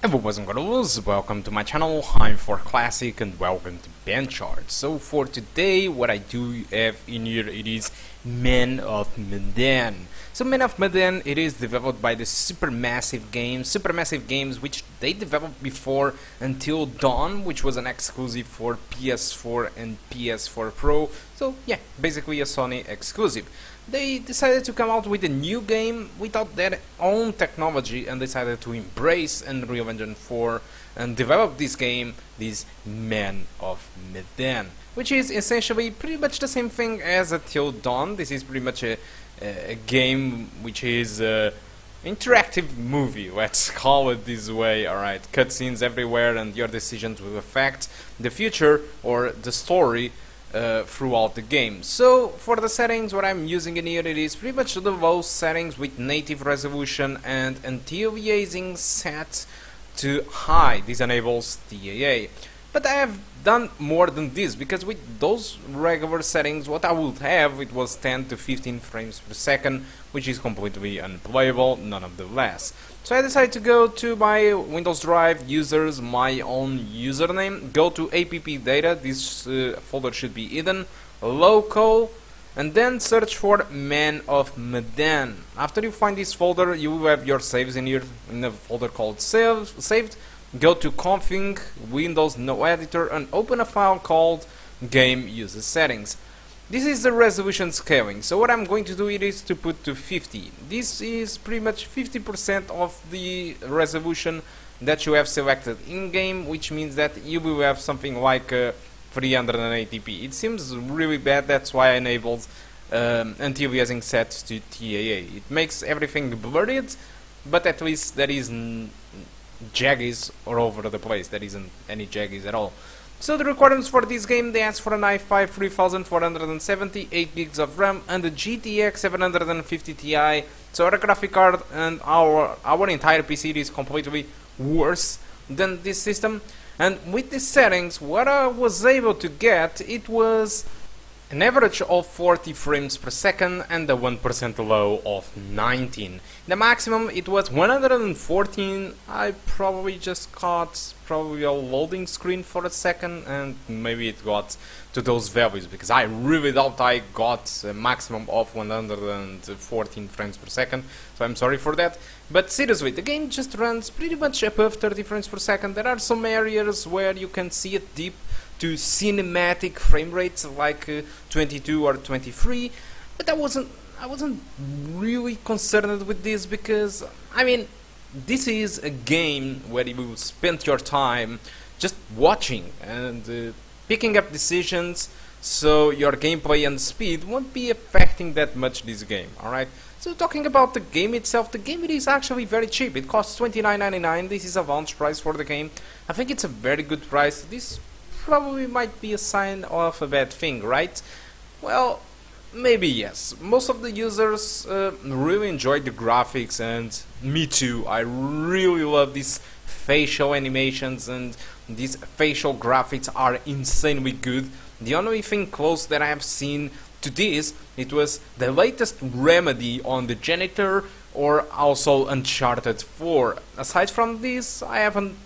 Hey boys and girls, welcome to my channel. I'm For Classic and welcome to BenchART. So for today, what I do have in here, it is Men of Medan. So Men of Medan, it is developed by the Supermassive Games, which they developed before Until Dawn, which was an exclusive for PS4 and PS4 Pro. So yeah, basically a Sony exclusive. They decided to come out with a new game without their own technology and decided to embrace Unreal Engine 4 and develop this game, this Men of Medan, which is essentially pretty much the same thing as Until Dawn. This is pretty much a game which is interactive movie, let's call it this way. Alright, cutscenes everywhere and your decisions will affect the future or the story throughout the game. So for the settings, what I'm using in here, it is pretty much the low settings with native resolution and anti-aliasing set to high. This enables TAA. But I have done more than this, because with those regular settings, what I would have, it was 10 to 15 frames per second, which is completely unplayable, none of the less. So I decided to go to my Windows Drive, users, my own username, go to app data, this folder should be hidden, local, and then search for Men of Medan. After you find this folder, you will have your saves in here, in a folder called saved. Go to config, Windows no editor, and open a file called game user settings. This is the resolution scaling, so what I'm going to do is to put to 50. This is pretty much 50% of the resolution that you have selected in game, which means that you will have something like 380p. It seems really bad, that's why I enabled anti-aliasing sets to TAA. It makes everything blurred, but at least there is jaggies all over the place. There isn't any jaggies at all. So the requirements for this game, they ask for an i5 3470, 8 gigs of RAM, and a GTX 750 Ti. So our graphic card and our entire PC is completely worse than this system. And with these settings, what I was able to get, it was an average of 40 frames per second and a 1% low of 19. The maximum, it was 114. I probably just caught a loading screen for a second, and maybe it got to those values, because I really doubt I got a maximum of 114 frames per second, so I'm sorry for that. But seriously, the game just runs pretty much above 30 frames per second. There are some areas where you can see it dip to cinematic frame rates like 22 or 23, but I wasn't really concerned with this, because I mean, this is a game where you will spend your time just watching and picking up decisions, so your gameplay and speed won't be affecting that much this game. Alright, so talking about the game itself, the game, it is actually very cheap. It costs $29.99. This is a launch price for the game. I think it's a very good price. This probably might be a sign of a bad thing, right? Well, maybe yes. Most of the users really enjoyed the graphics, and me too. I really love these facial animations, and these facial graphics are insanely good. The only thing close that I have seen to this, it was the latest remedy on the janitor, or also Uncharted 4. Aside from this, I haven't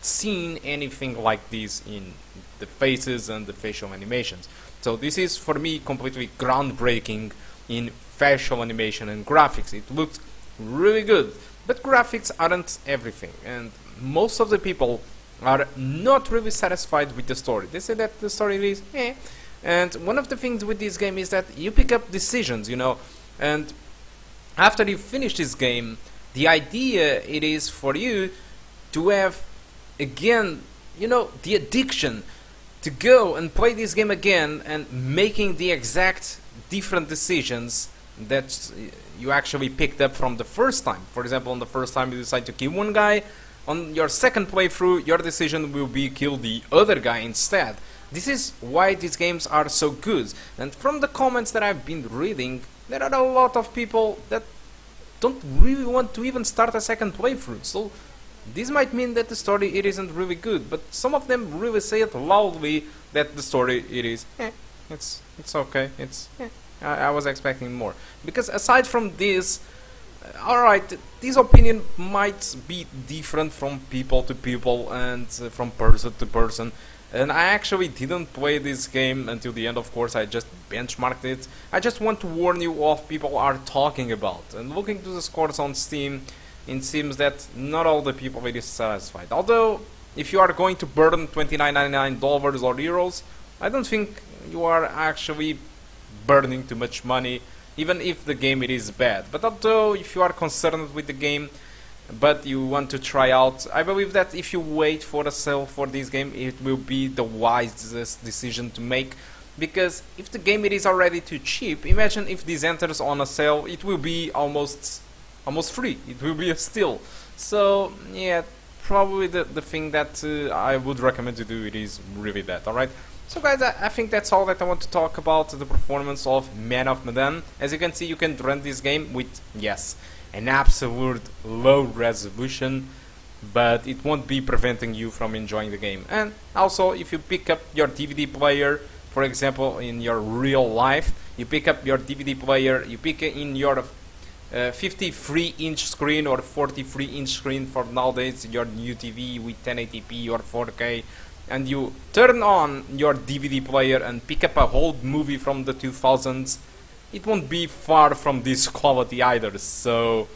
seen anything like this in the faces and the facial animations. So this is for me completely groundbreaking in facial animation and graphics. It looks really good, but graphics aren't everything, and most of the people are not really satisfied with the story. They say that the story is eh. And one of the things with this game is that you pick up decisions, you know, and after you finish this game, the idea it is for you to have again, you know, the addiction to go and play this game again and making the exact different decisions that you actually picked up from the first time. For example, on the first time you decide to kill one guy, on your second playthrough your decision will be kill the other guy instead. This is why these games are so good, and from the comments that I've been reading, there are a lot of people that don't really want to even start a second playthrough. So this might mean that the story it isn't really good, but some of them really say it loudly that the story it is it's okay, it's I was expecting more, because aside from this alright, this opinion might be different from people to people and from person to person. And I actually didn't play this game until the end, of course. I just benchmarked it. I just want to warn you what people are talking about. And looking to the scores on Steam, it seems that not all the people are satisfied. Although, if you are going to burn $29.99 or euros, I don't think you are actually burning too much money, even if the game it is bad. But although if you are concerned with the game, but you want to try out, I believe that if you wait for a sale for this game, it will be the wisest decision to make. Because if the game it is already too cheap, imagine if this enters on a sale, it will be almost free. It will be a steal. So yeah, probably the thing that I would recommend to do it is really that. Alright. So guys, I think that's all that I want to talk about the performance of Man of Medan. As you can see, you can run this game with, yes, an absolute low resolution, but it won't be preventing you from enjoying the game. And also, if you pick up your DVD player, for example, in your real life, you pick up your DVD player, you pick in your 53-inch screen or 43-inch screen for nowadays, your new TV with 1080p or 4K, and you turn on your DVD player and pick up a old movie from the 2000s, it won't be far from this quality either. So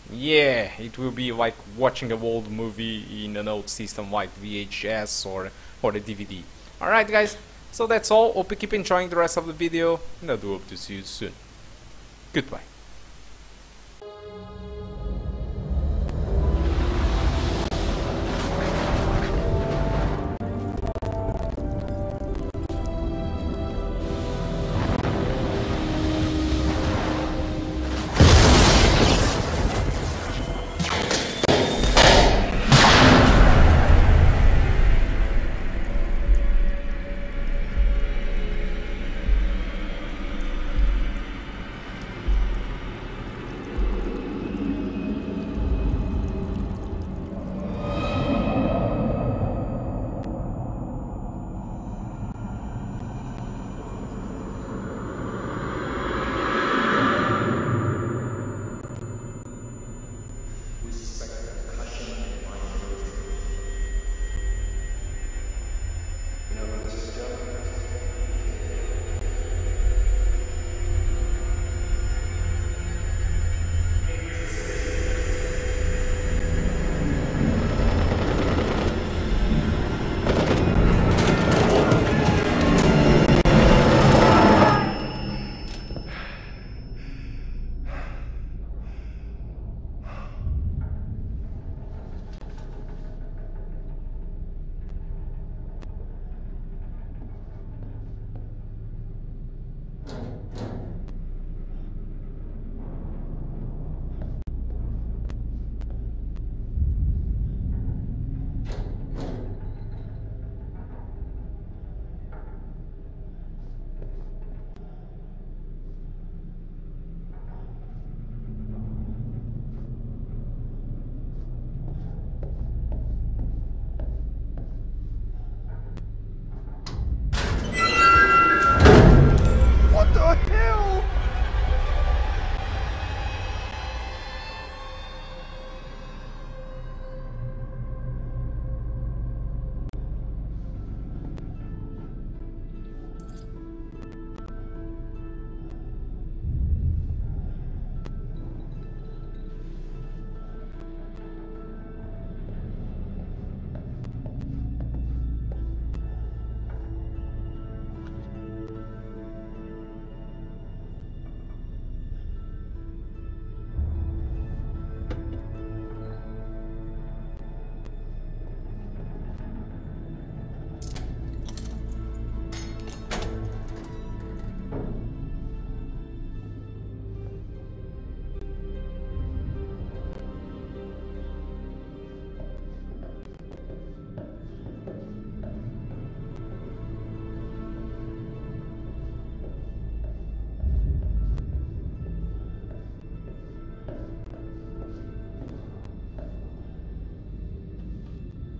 yeah, it will be like watching an old movie in an old system like VHS or a DVD. Alright guys, so that's all. Hope you keep enjoying the rest of the video, and I do hope to see you soon. Goodbye.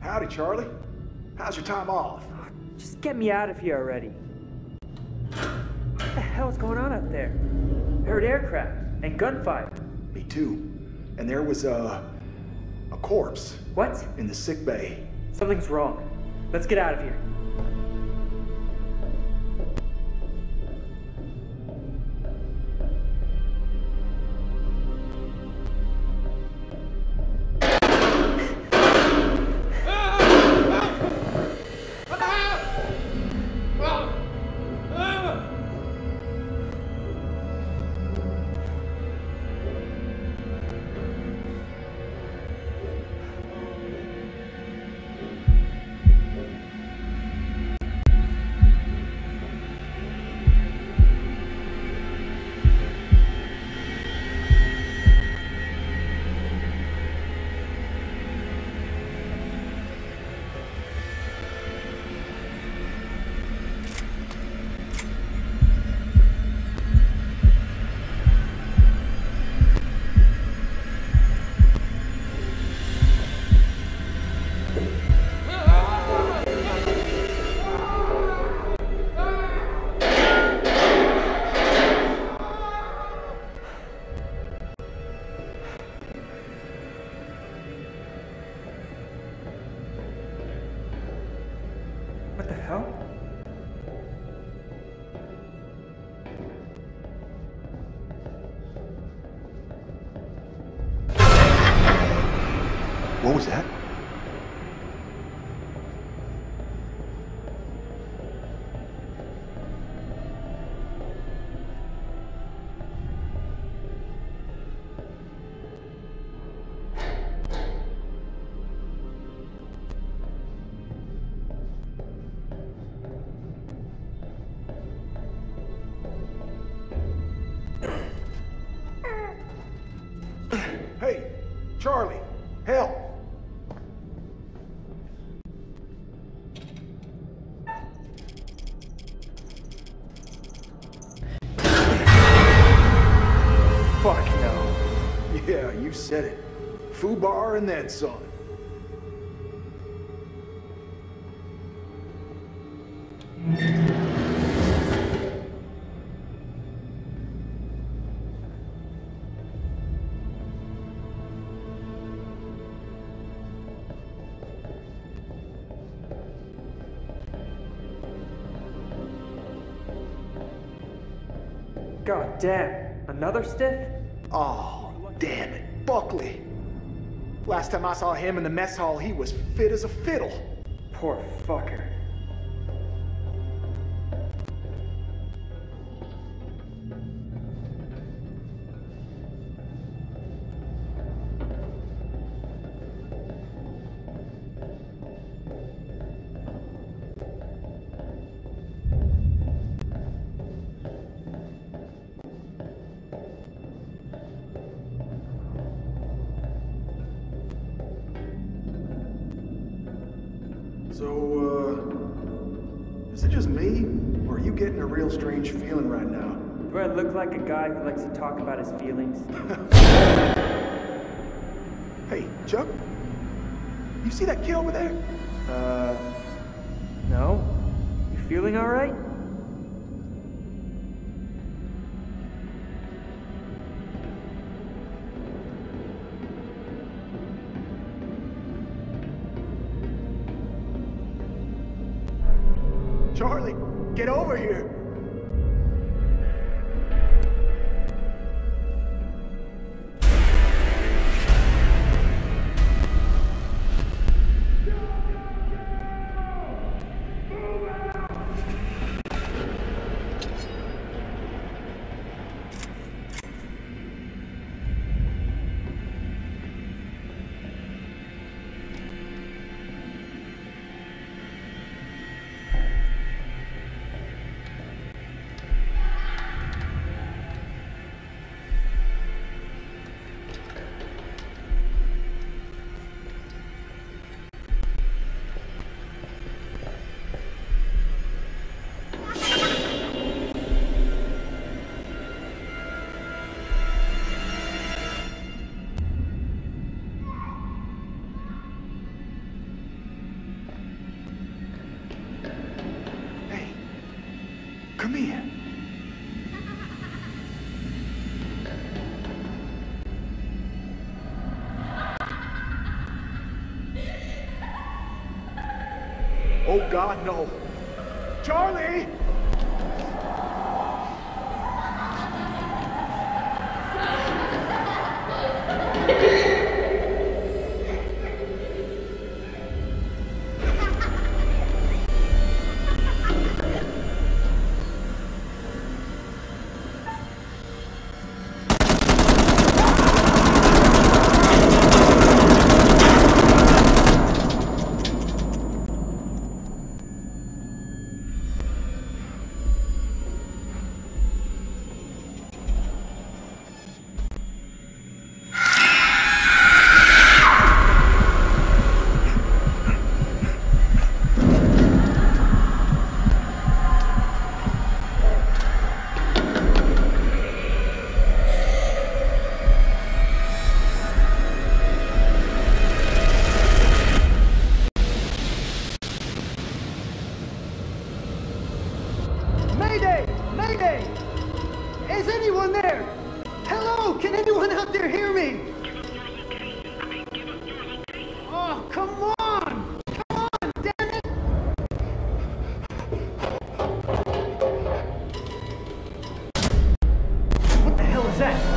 Howdy, Charlie. How's your time off? Just get me out of here already. What the hell's going on up there? I heard aircraft and gunfire. Me too. and there was a corpse What? in the sick bay. Something's wrong. Let's get out of here. What the hell? What was that? Hey, Charlie, help! Fuck no. Yeah, you said it. Foobar and then some. God damn. Another stiff? Oh, damn it, Buckley. Last time I saw him in the mess hall, he was fit as a fiddle. Poor fucker. So, is it just me? Or are you getting a real strange feeling right now? Do I look like a guy who likes to talk about his feelings? Hey, Chuck? You see that kid over there? No? You feeling alright? Charlie, get over here! Come here. Oh, God, no. Charlie! Mayday! Mayday! Is anyone there? Hello? Can anyone out there hear me? Oh, come on! Come on, damn it! What the hell is that?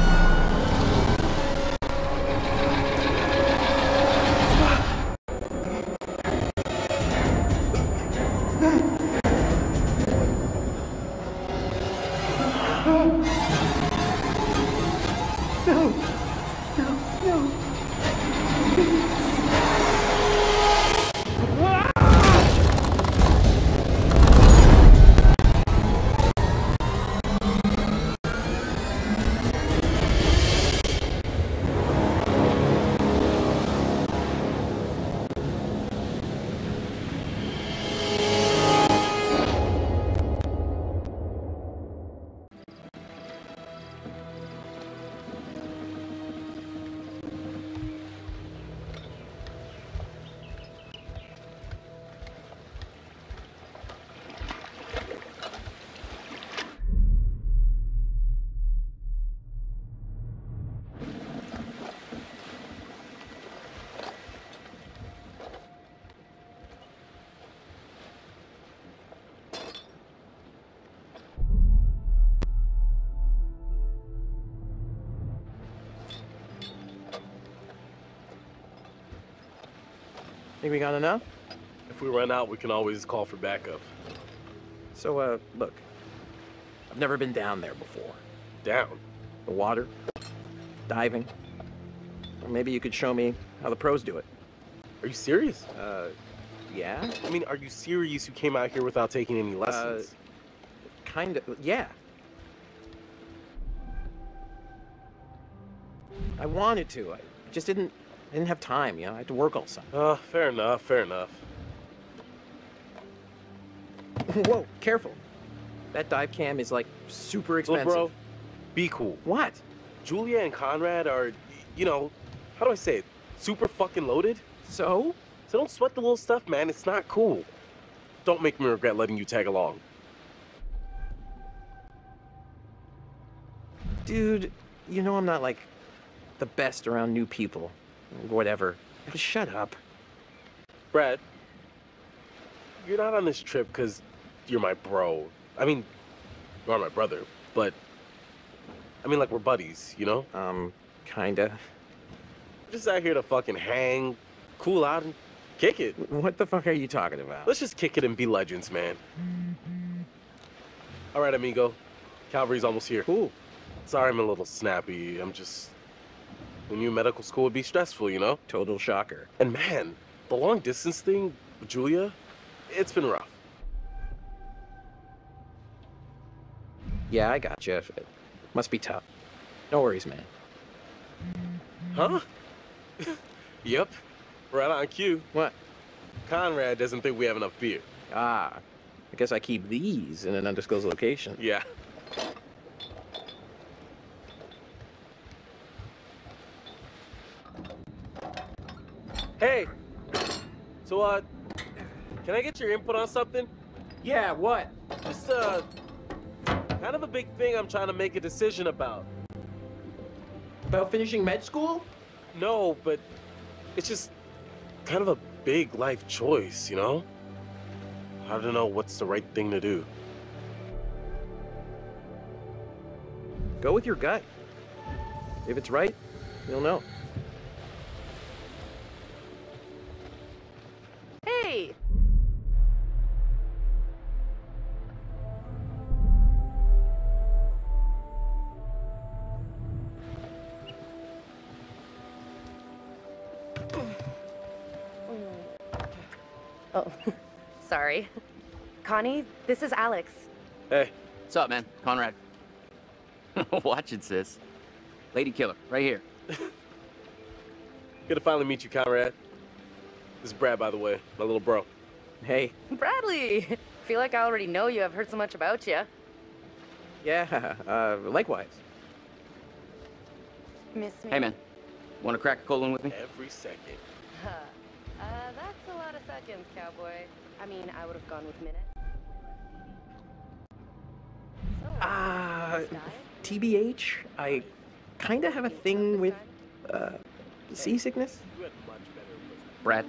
Think we got enough? If we run out, we can always call for backup. So, look. I've never been down there before. Down? The water, diving. Or maybe you could show me how the pros do it. Are you serious? Yeah? I mean, are you serious you came out here without taking any lessons? Kind of, yeah. I wanted to. I just didn't have time, you know? I had to work all summer. Fair enough, fair enough. Whoa, careful. That dive cam is, like, super expensive. Look, bro, be cool. What? Julia and Conrad are, you know, how do I say it? Super fucking loaded. So? So don't sweat the little stuff, man. It's not cool. Don't make me regret letting you tag along. Dude, you know I'm not, like, the best around new people. Whatever. Just shut up. Brad, you're not on this trip because you're my bro. I mean, you are my brother, but I mean, like, we're buddies, you know? Kinda. Just out here to fucking hang, cool out, and kick it. What the fuck are you talking about? Let's just kick it and be legends, man. All right, amigo. Calvary's almost here. Cool. Sorry I'm a little snappy. I'm just... We knew medical school would be stressful, you know? Total shocker. And man, the long distance thing with Julia, it's been rough. Yeah, I gotcha. It must be tough. No worries, man. Huh? Yep. Right on cue. What? Conrad doesn't think we have enough beer. Ah, I guess I keep these in an undisclosed location. Yeah. Hey! So, can I get your input on something? Yeah, what? Just, kind of a big thing I'm trying to make a decision about. About finishing med school? No, but it's just kind of a big life choice, you know? I don't know what's the right thing to do. Go with your gut. If it's right, you'll know. Hey! Oh, sorry. Connie, this is Alex. Hey, What's up, man? Conrad. Watch it, sis. Lady killer, right here. good to finally meet you, Conrad. This is Brad, by the way, my little bro. Hey, Bradley! Feel like I already know you. I've heard so much about you. yeah, likewise. Miss me? Hey, man. Want to crack a cold one with me? Every second. That's a lot of seconds, cowboy. I mean, I would have gone with minute. So, TBH, I kinda have a thing with, seasickness. You had much better. Brad.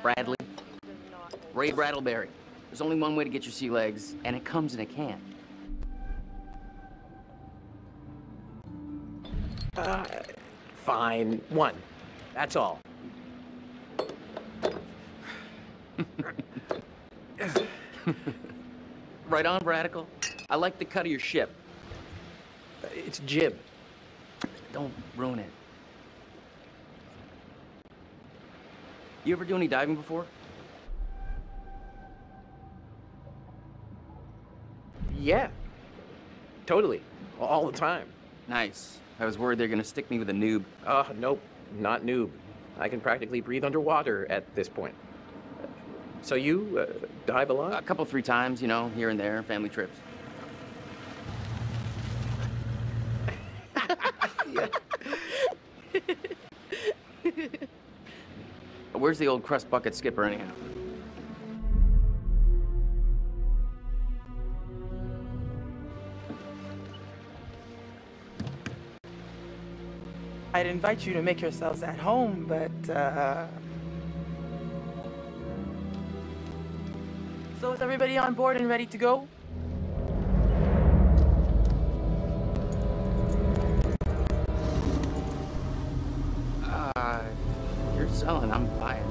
Bradley. Ray Brattleberry. There's only one way to get your sea legs, and it comes in a can. Fine. One. That's all. Right on, Bradical. I like the cut of your ship. It's jib. Don't ruin it. You ever do any diving before? Yeah. Totally. All the time. Nice. I was worried they're gonna stick me with a noob. Nope. Not noob. I can practically breathe underwater at this point. So you, dive a lot? A couple, 3 times, you know, here and there, family trips. Where's the old crust bucket skipper anyhow? I'd invite you to make yourselves at home, but, So is everybody on board and ready to go? You're selling, I'm buying.